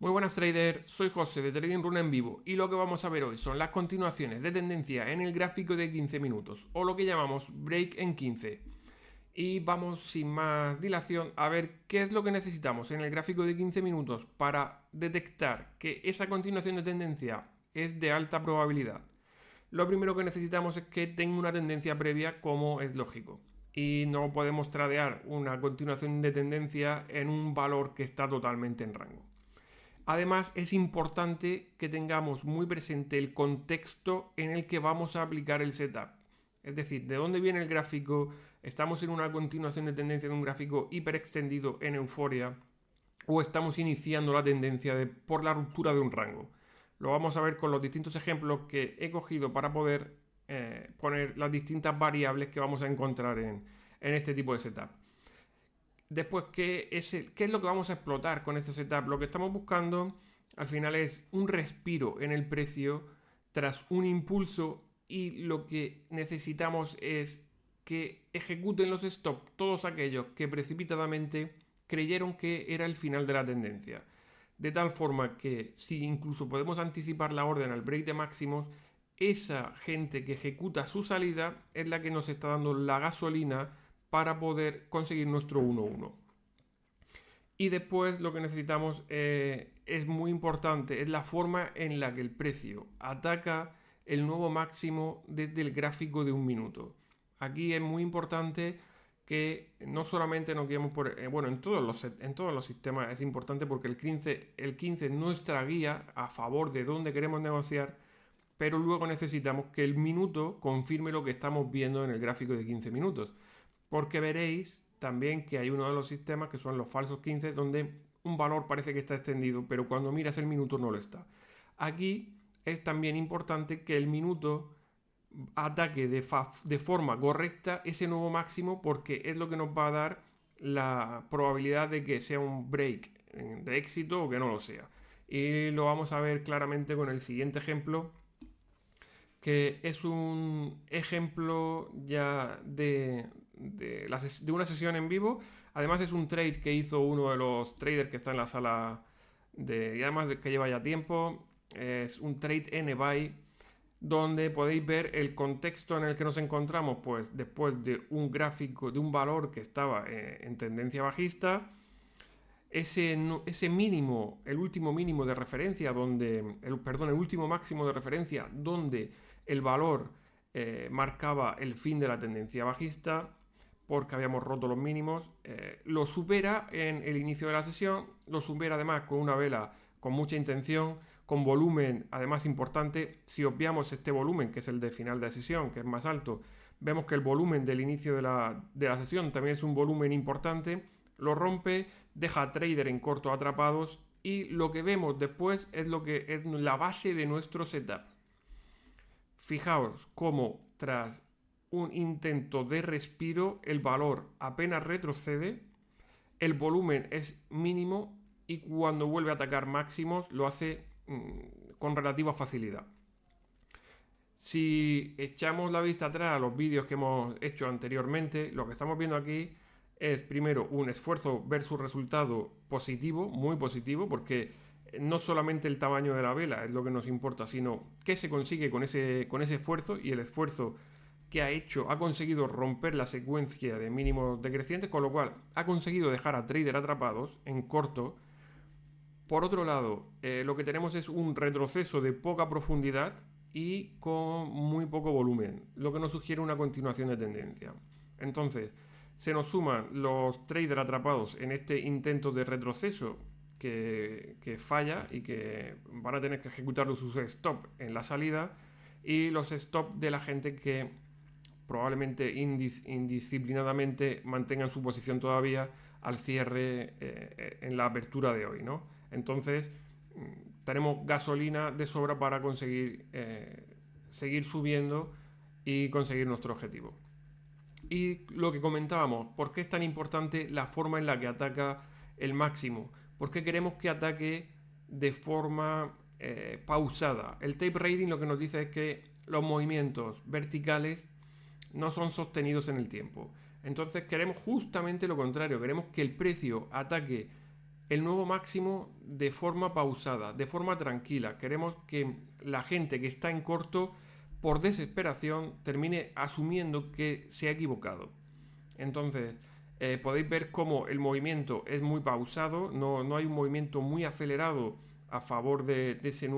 Muy buenas trader, soy José de Trading Run en vivo y lo que vamos a ver hoy son las continuaciones de tendencia en el gráfico de 15 minutos o lo que llamamos break en 15. Y vamos sin más dilación a ver qué es lo que necesitamos en el gráfico de 15 minutos para detectar que esa continuación de tendencia es de alta probabilidad. Lo primero que necesitamos es que tenga una tendencia previa, como es lógico. Y no podemos tradear una continuación de tendencia en un valor que está totalmente en rango. Además, es importante que tengamos muy presente el contexto en el que vamos a aplicar el setup. Es decir, de dónde viene el gráfico, estamos en una continuación de tendencia de un gráfico hiperextendido en euforia o estamos iniciando la tendencia por la ruptura de un rango. Lo vamos a ver con los distintos ejemplos que he cogido para poder poner las distintas variables que vamos a encontrar en este tipo de setup. Después, ¿qué es lo que vamos a explotar con este setup? Lo que estamos buscando al final es un respiro en el precio tras un impulso y lo que necesitamos es que ejecuten los stops todos aquellos que precipitadamente creyeron que era el final de la tendencia. De tal forma que si incluso podemos anticipar la orden al break de máximos, esa gente que ejecuta su salida es la que nos está dando la gasolina para poder conseguir nuestro 1-1. Y después lo que necesitamos es muy importante, es la forma en la que el precio ataca el nuevo máximo desde el gráfico de un minuto. Aquí es muy importante que no solamente nos guiemos por... bueno, en todos los sistemas es importante porque el 15 es nuestra guía a favor de dónde queremos negociar, pero luego necesitamos que el minuto confirme lo que estamos viendo en el gráfico de 15 minutos. Porque veréis también que hay uno de los sistemas que son los falsos 15, donde un valor parece que está extendido, pero cuando miras el minuto no lo está. Aquí es también importante que el minuto ataque de forma correcta ese nuevo máximo, porque es lo que nos va a dar la probabilidad de que sea un break de éxito o que no lo sea. Y lo vamos a ver claramente con el siguiente ejemplo, que es un ejemplo ya de una sesión en vivo. Además es un trade que hizo uno de los traders que está en la sala y además que lleva ya tiempo. Es un trade N-Buy donde podéis ver el contexto en el que nos encontramos, pues después de un gráfico de un valor que estaba en tendencia bajista. Ese mínimo, el último mínimo de referencia, el último máximo de referencia, donde el valor marcaba el fin de la tendencia bajista, porque habíamos roto los mínimos, lo supera en el inicio de la sesión, lo supera además con una vela con mucha intención, con volumen además importante. Si obviamos este volumen, que es el de final de la sesión, que es más alto, vemos que el volumen del inicio de la sesión también es un volumen importante. Lo rompe, deja a trader en corto atrapados y lo que vemos después es lo que es la base de nuestro setup. Fijaos cómo tras un intento de respiro el valor apenas retrocede, el volumen es mínimo y cuando vuelve a atacar máximos lo hace con relativa facilidad. Si echamos la vista atrás a los vídeos que hemos hecho anteriormente, lo que estamos viendo aquí es primero un esfuerzo versus resultado positivo, muy positivo, porque no solamente el tamaño de la vela es lo que nos importa, sino qué se consigue con ese esfuerzo, y el esfuerzo que ha hecho ha conseguido romper la secuencia de mínimos decrecientes, con lo cual ha conseguido dejar a trader atrapados en corto. Por otro lado, lo que tenemos es un retroceso de poca profundidad y con muy poco volumen, lo que nos sugiere una continuación de tendencia. Entonces, se nos suman los traders atrapados en este intento de retroceso que falla y que van a tener que ejecutar sus stop en la salida, y los stop de la gente que probablemente indisciplinadamente mantengan su posición todavía al cierre en la apertura de hoy, ¿no? Entonces tenemos gasolina de sobra para conseguir seguir subiendo y conseguir nuestro objetivo. Y lo que comentábamos, ¿por qué es tan importante la forma en la que ataca el máximo? Porque queremos que ataque de forma pausada. El tape rating lo que nos dice es que los movimientos verticales no son sostenidos en el tiempo. Entonces queremos justamente lo contrario, queremos que el precio ataque el nuevo máximo de forma pausada, de forma tranquila. Queremos que la gente que está en corto, por desesperación, termine asumiendo que se ha equivocado. Entonces, podéis ver cómo el movimiento es muy pausado, no hay un movimiento muy acelerado a favor de ese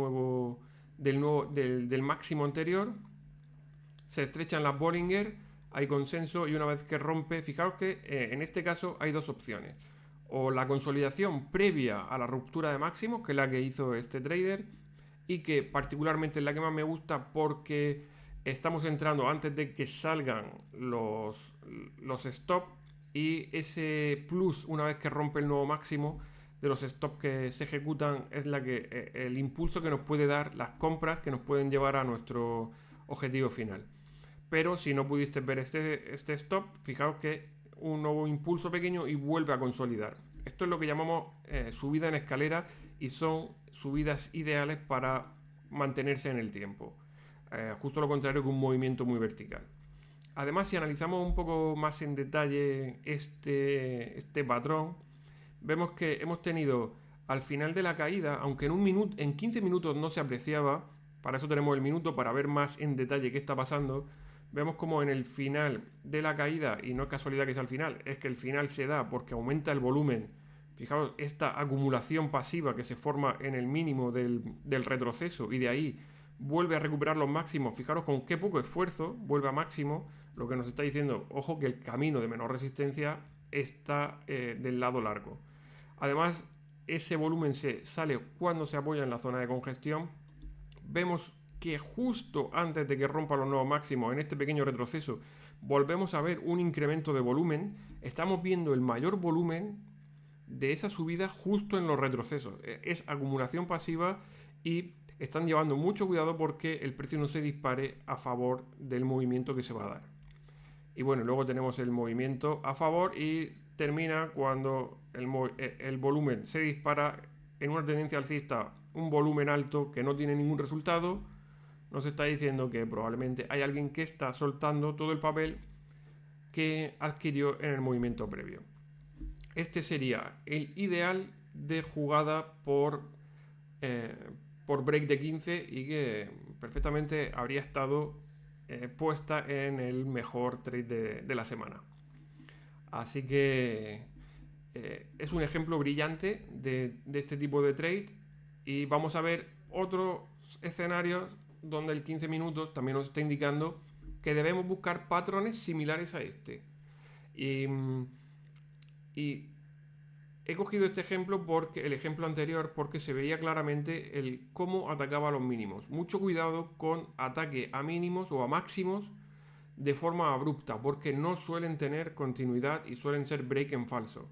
del máximo anterior. Se estrechan las Bollinger, hay consenso y una vez que rompe, fijaos que en este caso hay dos opciones. O la consolidación previa a la ruptura de máximos, que es la que hizo este trader, y que particularmente es la que más me gusta porque estamos entrando antes de que salgan los stop, y ese plus una vez que rompe el nuevo máximo de los stops que se ejecutan es el impulso que nos puede dar las compras que nos pueden llevar a nuestro objetivo final. Pero si no pudiste ver este stop, fijaos que un nuevo impulso pequeño y vuelve a consolidar. Esto es lo que llamamos subida en escalera, y son subidas ideales para mantenerse en el tiempo. Justo lo contrario que un movimiento muy vertical. Además, si analizamos un poco más en detalle este patrón, vemos que hemos tenido al final de la caída, aunque en 15 minutos no se apreciaba, para eso tenemos el minuto para ver más en detalle qué está pasando. Vemos como en el final de la caída, y no es casualidad que sea el final, es que el final se da porque aumenta el volumen. Fijaos, esta acumulación pasiva que se forma en el mínimo del retroceso, y de ahí vuelve a recuperar los máximos. Fijaros con qué poco esfuerzo vuelve a máximo, lo que nos está diciendo, ojo, que el camino de menor resistencia está del lado largo. Además, ese volumen se sale cuando se apoya en la zona de congestión. Vemos que justo antes de que rompa los nuevos máximos, en este pequeño retroceso, volvemos a ver un incremento de volumen. Estamos viendo el mayor volumen de esa subida justo en los retrocesos. Es acumulación pasiva y están llevando mucho cuidado porque el precio no se dispare a favor del movimiento que se va a dar. Y bueno, luego tenemos el movimiento a favor y termina cuando el volumen se dispara en una tendencia alcista, un volumen alto que no tiene ningún resultado. Nos está diciendo que probablemente hay alguien que está soltando todo el papel que adquirió en el movimiento previo. Este sería el ideal de jugada por break de 15 y que perfectamente habría estado puesta en el mejor trade de la semana. Así que es un ejemplo brillante de este tipo de trade, y vamos a ver otros escenarios donde el 15 minutos también nos está indicando que debemos buscar patrones similares a este. Y he cogido este ejemplo porque el ejemplo anterior, porque se veía claramente el cómo atacaba a los mínimos. Mucho cuidado con ataque a mínimos o a máximos de forma abrupta, porque no suelen tener continuidad y suelen ser break en falso.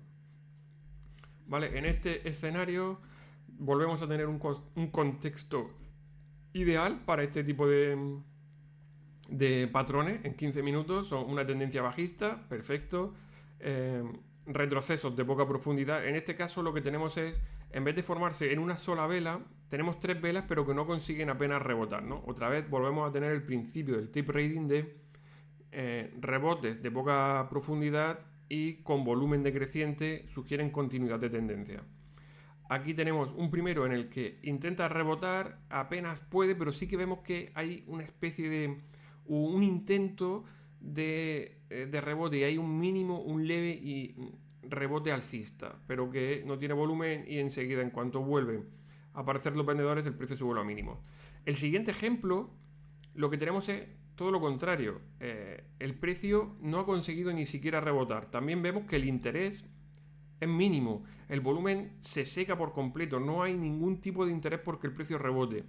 Vale, en este escenario volvemos a tener un contexto ideal para este tipo de patrones en 15 minutos. Son una tendencia bajista, perfecto. Retrocesos de poca profundidad. En este caso lo que tenemos es, en vez de formarse en una sola vela, tenemos tres velas pero que no consiguen apenas rebotar, ¿no? Otra vez volvemos a tener el principio del tip rating de rebotes de poca profundidad y con volumen decreciente sugieren continuidad de tendencia. Aquí tenemos un primero en el que intenta rebotar, apenas puede, pero sí que vemos que hay una especie de un intento de rebote, y hay un mínimo, un leve y rebote alcista, pero que no tiene volumen, y enseguida, en cuanto vuelven a aparecer los vendedores, el precio se vuelve a mínimo. El siguiente ejemplo, lo que tenemos es todo lo contrario. El precio no ha conseguido ni siquiera rebotar. También vemos que el interés es mínimo, el volumen se seca por completo, no hay ningún tipo de interés porque el precio rebote.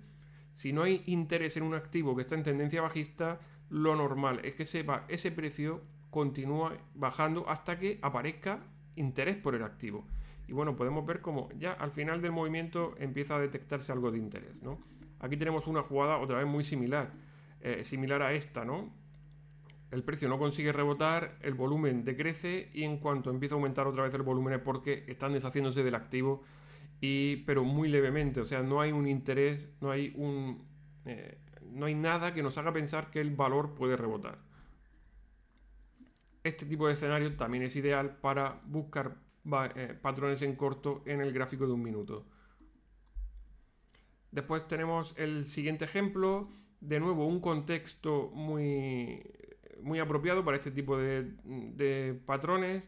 Si no hay interés en un activo que está en tendencia bajista, lo normal es que ese precio continúa bajando hasta que aparezca interés por el activo. Y bueno, podemos ver como ya al final del movimiento empieza a detectarse algo de interés, ¿no? Aquí tenemos una jugada otra vez muy similar, similar a esta, ¿no? El precio no consigue rebotar, el volumen decrece, y en cuanto empieza a aumentar otra vez el volumen es porque están deshaciéndose del activo, pero muy levemente. O sea, no hay un interés, no hay nada que nos haga pensar que el valor puede rebotar. Este tipo de escenario también es ideal para buscar patrones en corto en el gráfico de un minuto. Después tenemos el siguiente ejemplo, de nuevo un contexto muy apropiado para este tipo de patrones.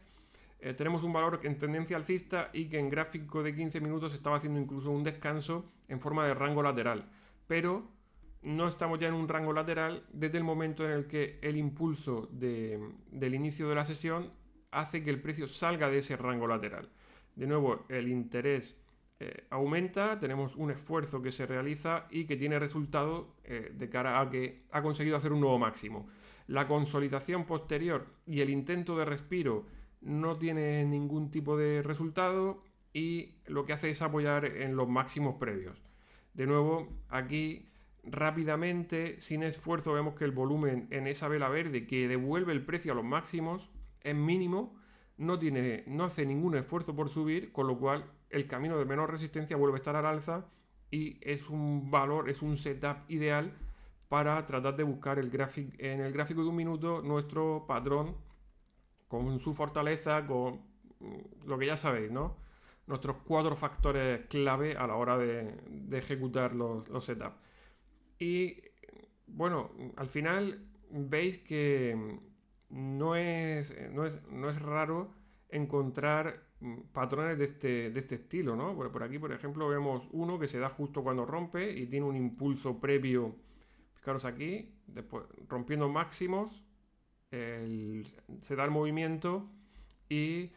Tenemos un valor en tendencia alcista y que en gráfico de 15 minutos estaba haciendo incluso un descanso en forma de rango lateral, pero no estamos ya en un rango lateral desde el momento en el que el impulso del inicio de la sesión hace que el precio salga de ese rango lateral. De nuevo, el interés aumenta, tenemos un esfuerzo que se realiza y que tiene resultado de cara a que ha conseguido hacer un nuevo máximo. La consolidación posterior y el intento de respiro no tiene ningún tipo de resultado y lo que hace es apoyar en los máximos previos. De nuevo, aquí rápidamente, sin esfuerzo, vemos que el volumen en esa vela verde que devuelve el precio a los máximos es mínimo, no hace ningún esfuerzo por subir, con lo cual el camino de menor resistencia vuelve a estar al alza y es un setup ideal para tratar de buscar en el gráfico de un minuto nuestro patrón con su fortaleza, con lo que ya sabéis, ¿no? Nuestros 4 factores clave a la hora de ejecutar los setups. Y bueno, al final veis que no es raro encontrar patrones de este estilo, ¿no? Por aquí, por ejemplo, vemos uno que se da justo cuando rompe y tiene un impulso previo. Fijaros aquí, después rompiendo máximos, se da el movimiento y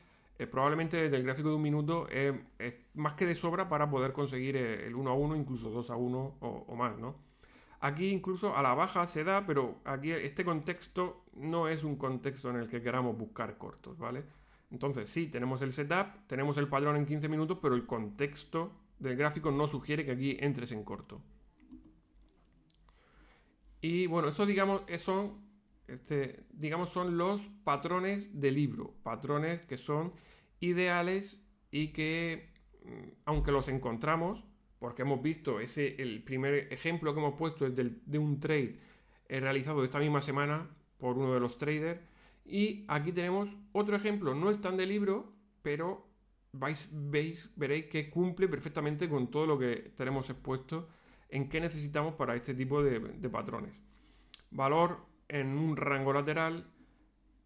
probablemente desde el gráfico de un minuto es más que de sobra para poder conseguir el 1 a 1, incluso 2 a 1 o más, ¿no? Aquí incluso a la baja se da, pero aquí este contexto no es un contexto en el que queramos buscar cortos, ¿vale? Entonces sí, tenemos el setup, tenemos el patrón en 15 minutos, pero el contexto del gráfico no sugiere que aquí entres en corto. Y bueno, eso son los patrones de libro, patrones que son ideales y que, aunque los encontramos, porque hemos visto el primer ejemplo que hemos puesto es de un trade realizado esta misma semana por uno de los traders, y aquí tenemos otro ejemplo, no es tan de libro, pero veréis que cumple perfectamente con todo lo que tenemos expuesto en qué necesitamos para este tipo de patrones. Valor en un rango lateral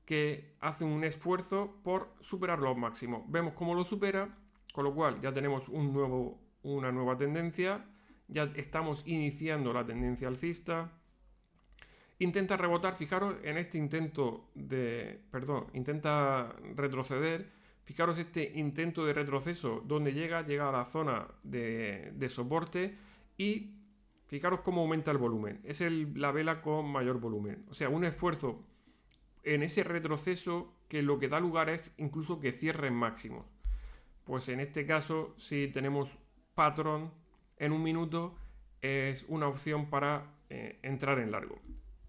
que hace un esfuerzo por superar los máximos. Vemos cómo lo supera, con lo cual ya tenemos una nueva tendencia, ya estamos iniciando la tendencia alcista. Intenta rebotar, fijaros en este intenta retroceder. Fijaros este intento de retroceso donde llega a la zona de soporte y fijaros cómo aumenta el volumen. Es la vela con mayor volumen. O sea, un esfuerzo en ese retroceso que lo que da lugar es incluso que cierren máximos. Pues en este caso, si tenemos patrón en un minuto, es una opción para entrar en largo.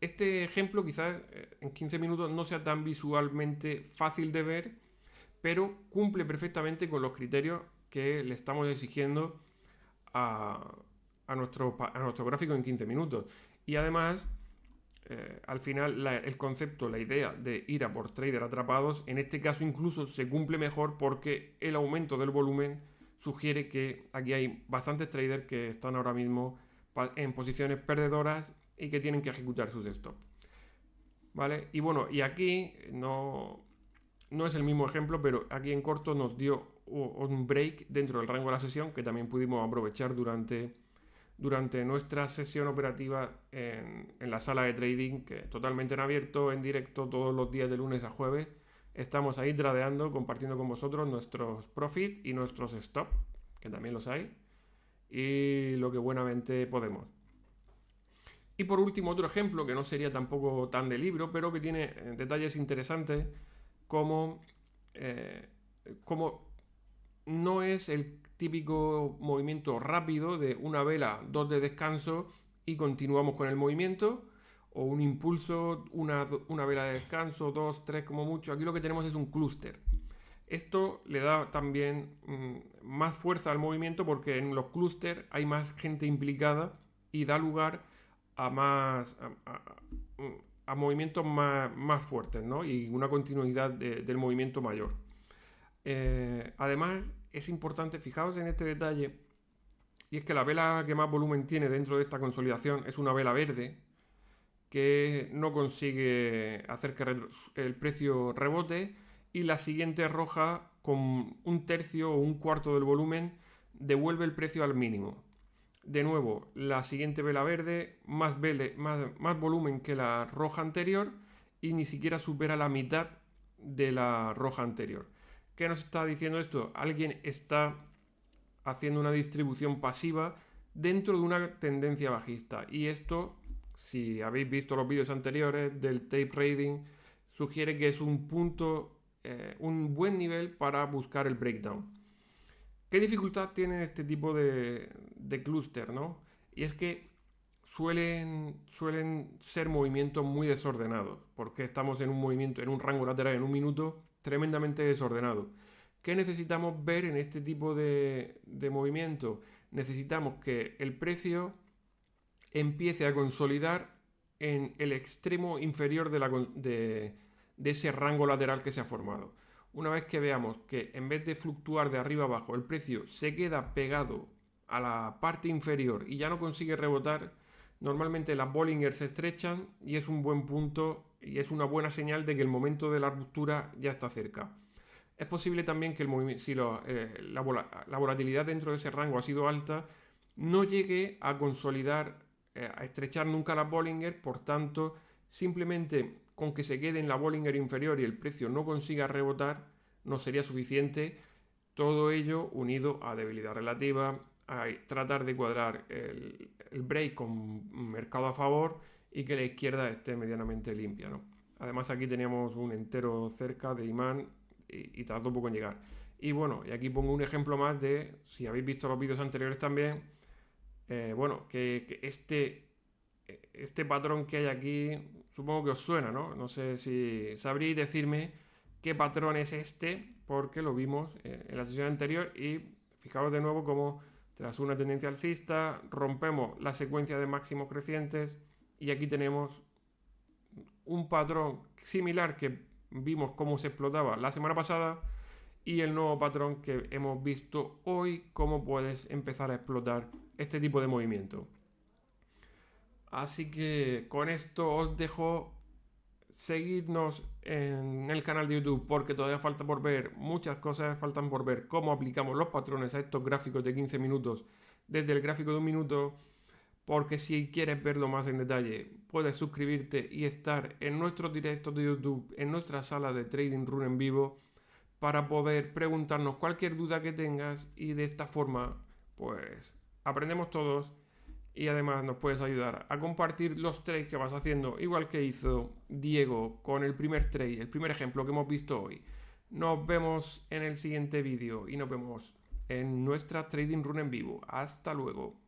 Este ejemplo quizás en 15 minutos no sea tan visualmente fácil de ver, pero cumple perfectamente con los criterios que le estamos exigiendo a nuestro gráfico en 15 minutos. Y además, al final, el concepto, la idea de ir a por trader atrapados, en este caso incluso se cumple mejor porque el aumento del volumen sugiere que aquí hay bastantes traders que están ahora mismo en posiciones perdedoras y que tienen que ejecutar sus stops. ¿Vale? Y bueno, y aquí no es el mismo ejemplo, pero aquí en corto nos dio un break dentro del rango de la sesión que también pudimos aprovechar durante nuestra sesión operativa en la sala de trading, que es totalmente en abierto, en directo, todos los días de lunes a jueves. Estamos ahí tradeando, compartiendo con vosotros nuestros profit y nuestros stop, que también los hay, y lo que buenamente podemos. Y por último, otro ejemplo que no sería tampoco tan de libro, pero que tiene detalles interesantes, como no es el típico movimiento rápido de una vela, 2 de descanso y continuamos con el movimiento, o un impulso, una vela de descanso, 2, 3 como mucho. Aquí lo que tenemos es un clúster. Esto le da también más fuerza al movimiento porque en los clústeres hay más gente implicada y da lugar a movimientos más fuertes, ¿no? Y una continuidad del movimiento mayor. Además, es importante, fijaos en este detalle, y es que la vela que más volumen tiene dentro de esta consolidación es una vela verde que no consigue hacer que el precio rebote, y la siguiente roja con un tercio o un cuarto del volumen devuelve el precio al mínimo. De nuevo, la siguiente vela verde, más volumen que la roja anterior y ni siquiera supera la mitad de la roja anterior. ¿Qué nos está diciendo esto? Alguien está haciendo una distribución pasiva dentro de una tendencia bajista. Y esto, si habéis visto los vídeos anteriores del tape trading, sugiere que es un punto, un buen nivel para buscar el breakdown. ¿Qué dificultad tiene este tipo de clúster, no? Y es que suelen ser movimientos muy desordenados, porque estamos en un movimiento, en un rango lateral en un minuto tremendamente desordenado. ¿Qué necesitamos ver en este tipo de movimiento? Necesitamos que el precio empiece a consolidar en el extremo inferior de ese rango lateral que se ha formado. Una vez que veamos que en vez de fluctuar de arriba abajo, el precio se queda pegado a la parte inferior y ya no consigue rebotar, normalmente las Bollinger se estrechan y es un buen punto y es una buena señal de que el momento de la ruptura ya está cerca. Es posible también que si la volatilidad dentro de ese rango ha sido alta, no llegue a consolidar, a estrechar nunca la Bollinger, por tanto, simplemente con que se quede en la Bollinger inferior y el precio no consiga rebotar, no sería suficiente. Todo ello unido a debilidad relativa, a tratar de cuadrar el break con mercado a favor y que la izquierda esté medianamente limpia, ¿no? Además, aquí teníamos un entero cerca de imán y tardó un poco en llegar. Y bueno, y aquí pongo un ejemplo más de, si habéis visto los vídeos anteriores también, bueno, que este patrón que hay aquí, supongo que os suena, ¿no? No sé si sabréis decirme qué patrón es este, porque lo vimos en la sesión anterior y fijaos de nuevo cómo tras una tendencia alcista rompemos la secuencia de máximos crecientes y aquí tenemos un patrón similar que vimos cómo se explotaba la semana pasada y el nuevo patrón que hemos visto hoy, cómo puedes empezar a explotar este tipo de movimiento. Así que con esto os dejo. Seguidnos en el canal de YouTube porque todavía falta por ver muchas cosas, faltan por ver cómo aplicamos los patrones a estos gráficos de 15 minutos desde el gráfico de un minuto, porque si quieres verlo más en detalle puedes suscribirte y estar en nuestros directos de YouTube, en nuestra sala de Trading Room en vivo, para poder preguntarnos cualquier duda que tengas y de esta forma pues aprendemos todos. Y además nos puedes ayudar a compartir los trades que vas haciendo, igual que hizo Diego con el primer trade, el primer ejemplo que hemos visto hoy. Nos vemos en el siguiente vídeo y nos vemos en nuestra Trading Room en vivo. Hasta luego.